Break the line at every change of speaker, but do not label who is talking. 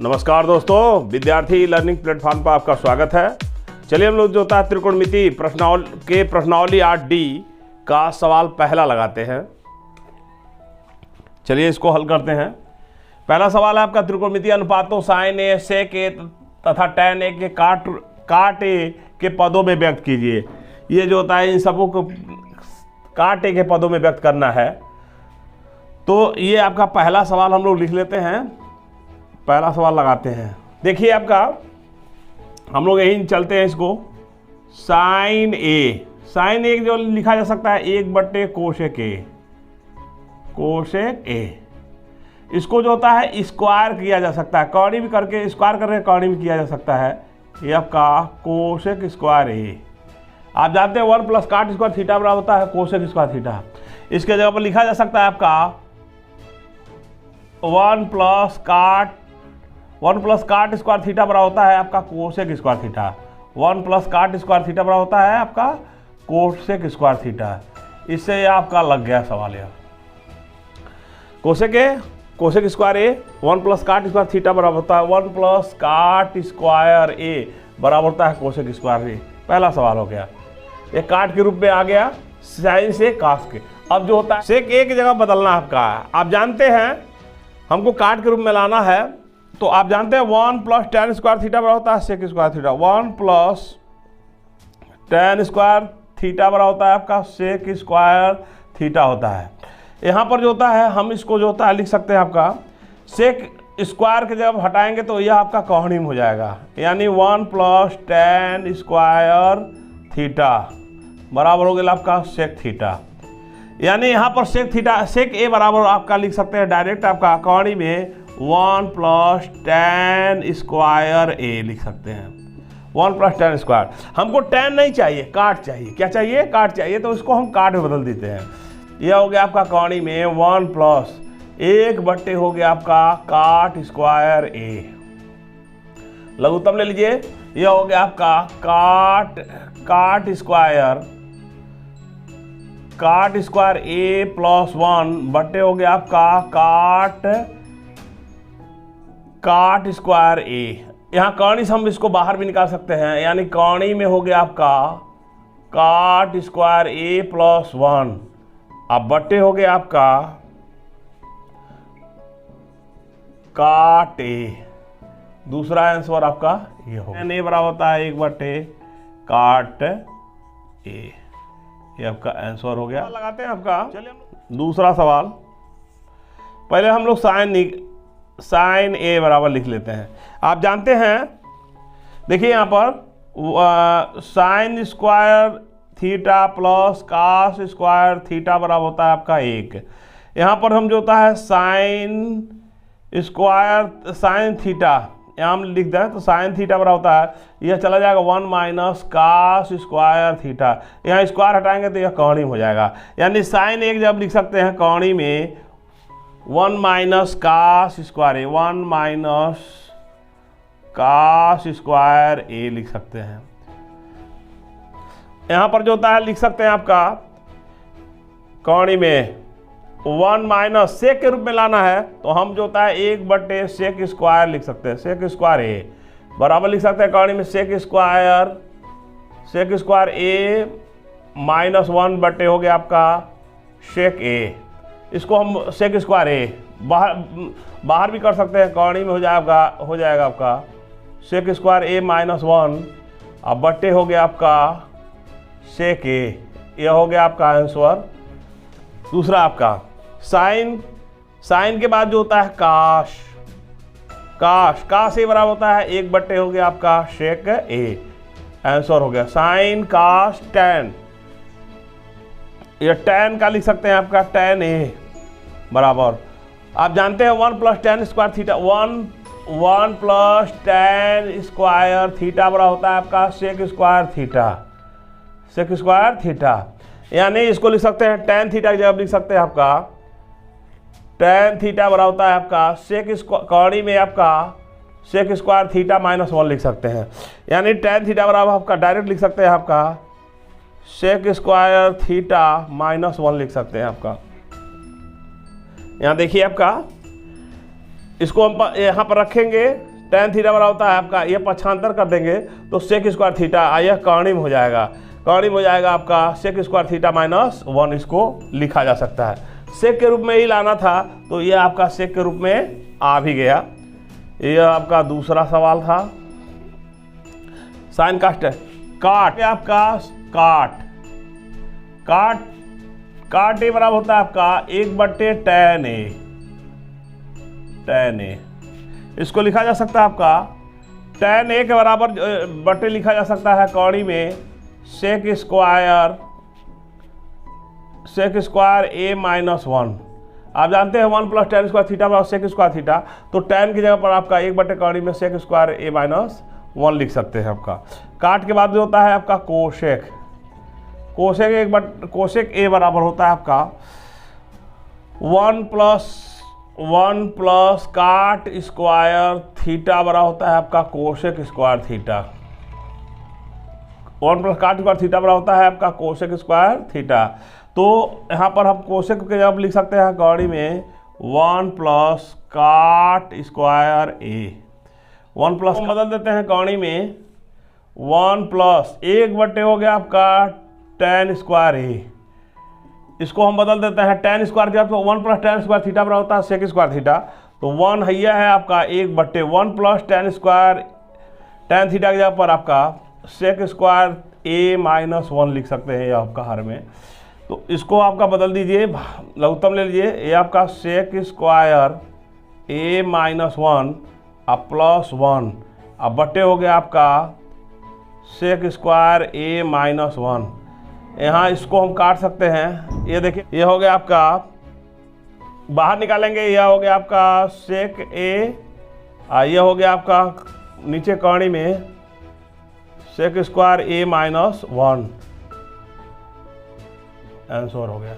नमस्कार दोस्तों, विद्यार्थी लर्निंग प्लेटफॉर्म पर आपका स्वागत है। चलिए हम लोग जो होता है त्रिकोणमिति प्रश्नावली 8D का सवाल पहला लगाते हैं। चलिए इसको हल करते हैं। पहला सवाल है आपका, त्रिकोणमिति अनुपातों साइन ए, सेक ए तथा टैन ए के काट ए के पदों में व्यक्त कीजिए। ये जो होता है इन सबों को काट ए के पदों में व्यक्त करना है। तो ये आपका पहला सवाल हम लोग लिख लेते हैं। पहला सवाल लगाते हैं। देखिए आपका हम लोग यही चलते हैं इसको। साइन ए जो लिखा जा सकता है 1/, कोशेक ए। इसको जो होता है स्क्वायर किया जा सकता है, कौड़ी भी करके स्क्वायर करके कौड़ी भी किया जा सकता है। ये आपका कोशेक स्क्वायर ए। आप जानते हैं 1 + काट स्क्वायर थीटा बराबर होता है कोशेक स्क्वायर थीटा। इसके जगह पर लिखा जा सकता है आपका 1 + काट स्क्वायर थीटा बराबर होता है आपका कोशेक स्क्वायर थीटा। 1 + काट स्क्वायर थीटा बराबर होता है आपका कोशेक स्क्वायर थीटा। इससे आपका लग गया सवाल यह। कोशेक स्क्वायर ए 1 + काट स्क्वायर थीटा बराबर होता है 1 + काट स्क्वायर ए बराबर होता है कोशेक स्क्वायर ए। पहला सवाल हो गया। ये काट के रूप में आ गया साइन से कास के। अब जो होता है सेक ए की जगह बदलना आपका। आप जानते हैं हमको काट के रूप में लाना है, तो आप जानते हैं 1 + tan स्क्वायर थीटा बराबर होता है sec square theta. 1 + tan square theta बराबर होता है आपका सेक स्क्वायर थीटा होता है। यहाँ पर जो होता है हम इसको जो होता है लिख सकते हैं आपका सेक स्क्वायर के जब हटाएंगे तो यह आपका कॉर्डिम हो जाएगा, यानी 1 + tan स्क्वायर थीटा बराबर हो गया आपका सेक थीटा। यानी यहाँ पर सेक ए बराबर आपका लिख सकते हैं डायरेक्ट आपका कौड़ी में 1 + tan स्क्वायर ए लिख सकते हैं। 1 + tan स्क्वायर। हमको tan नहीं चाहिए, काट चाहिए। क्या चाहिए? काट चाहिए। तो इसको हम काट में बदल देते हैं। यह हो गया आपका कौड़ी में 1 + 1/, हो गया आपका काट स्क्वायर ए। लघुत्तम ले लीजिए। यह हो गया आपका काट स्क्वायर ए + 1/, हो गया आपका काट स्क्वायर ए। यहाँ कौड़ी से हम इसको बाहर भी निकाल सकते हैं, यानी कौड़ी में हो गया आपका काट स्क्वायर ए + 1। अब बट्टे हो गया आपका काट ए। दूसरा आंसर आपका ये होगा। ए बराबर होता है 1/, काट ए। ये आपका आंसर हो गया। लगाते हैं आपका। चलिए दूसरा सवाल। पहले हम लोग साइन ए बराबर लिख लेते हैं। आप जानते हैं, देखिए यहाँ पर sine square theta + cos square theta बराबर होता है आपका 1। यहाँ पर हम जो होता है साइन थीटा यहाँ हम लिख दें तो साइन थीटा बराबर होता है, यह चला जाएगा 1 - कास स्क्वायर थीटा। यहाँ स्क्वायर हटाएंगे तो यह कौड़ी हो जाएगा, यानी साइन एक जब लिख सकते हैं कौड़ी में 1 - कास स्क्वायर ए। 1 - कास स्क्वायर ए लिख सकते हैं। यहाँ पर जो होता है लिख सकते हैं आपका कौड़ी में 1 - सेक के रूप में लाना है तो हम जो होता है 1/, सेक स्क्वायर लिख सकते हैं। सेक स्क्वायर ए बराबर लिख सकते हैं कौड़ी में सेक स्क्वायर ए - 1/, हो गया आपका सेक ए। इसको हम सेक स्क्वायर ए बाहर भी कर सकते हैं, कौड़ी में हो जाएगा आपका सेक स्क्वायर ए - 1। अब बट्टे हो गया आपका सेक ए। यह हो गया आपका आंसर। दूसरा आपका साइन के बाद जो होता है काश ए बराबर होता है 1/, हो गया आपका सेक ए। आंसर हो गया साइन काश टैन। ये टैन का लिख सकते हैं आपका टैन ए बराबर। आप जानते हैं 1 + tan square theta 1 + tan square theta बराबर होता है आपका सेक स्क्वायर थीटा। यानी इसको लिख सकते हैं tan थीटा की जगह लिख सकते हैं आपका tan थीटा बराबर होता है आपका कौड़ी में आपका सेक स्क्वायर थीटा -1 लिख सकते हैं। यानी tan थीटा बराबर आपका डायरेक्ट लिख सकते हैं आपका सेक स्क्वायर थीटा -1 लिख सकते हैं आपका। यहाँ देखिए आपका इसको हम यहाँ पर रखेंगे tan थीटा बराबर होता है आपका, ये पक्षांतर कर देंगे तो सेक स्क्वायर थीटा, यह कॉर्णिम हो जाएगा। कॉर्णिम हो जाएगा आपका सेक स्क्वायर थीटा माइनस 1, इसको लिखा जा सकता है। सेक के रूप में ही लाना था तो ये आपका सेक के रूप में आ भी गया। ये आपका दूसरा सवाल था। साइन कास्ट है, काट आपका काट ए बराबर होता है आपका 1/tan ए। इसको लिखा जा सकता है आपका tan ए के बराबर बटे लिखा जा सकता है कौड़ी में सेक स्क्वायर ए माइनस 1। आप जानते हैं 1 + tan स्क्वायर थीटा बराबर सेक स्क्वायर थीटा, तो tan की जगह पर आपका 1/, कौड़ी में सेक स्क्वायर ए माइनस 1 लिख सकते हैं आपका। काट के बाद जो होता है आपका कोसेक ए बराबर होता है आपका 1 प्लस काट स्क्वायर थीटा बराबर होता है आपका कोसेक स्क्वायर थीटा। 1 प्लस काट स्क्वायर थीटा बराबर होता है आपका कोसेक स्क्वायर थीटा। तो यहाँ पर हम कोसेक के जब लिख सकते हैं कौड़ी में 1 प्लस काट स्क्वायर ए। 1 प्लस बदल देते हैं कौड़ी में 1 प्लस 1/, हो गया आपका tan स्क्वायर ए। इसको हम बदल देते हैं tan स्क्वायर जब, तो 1 + tan स्क्वायर थीटा बराबर होता है सेक स्क्वायर थीटा। तो 1 हैया है आपका 1/, 1 plus tan square tan theta की जगह पर आपका सेक स्क्वायर ए माइनस 1 लिख सकते हैं ये आपका हर में। तो इसको आपका बदल दीजिए, लघुत्तम ले लीजिए, ये आपका सेक स्क्वायर ए माइनस 1 अब प्लस 1 अब बटे हो गया आपका सेक स्क्वायर ए माइनस 1। यहाँ इसको हम काट सकते हैं, ये देखिए ये हो गया आपका, बाहर निकालेंगे, यह हो गया आपका सेक ए, ये हो गया आपका नीचे कौड़ी में सेक स्क्वायर ए माइनस 1। आंसर हो गया।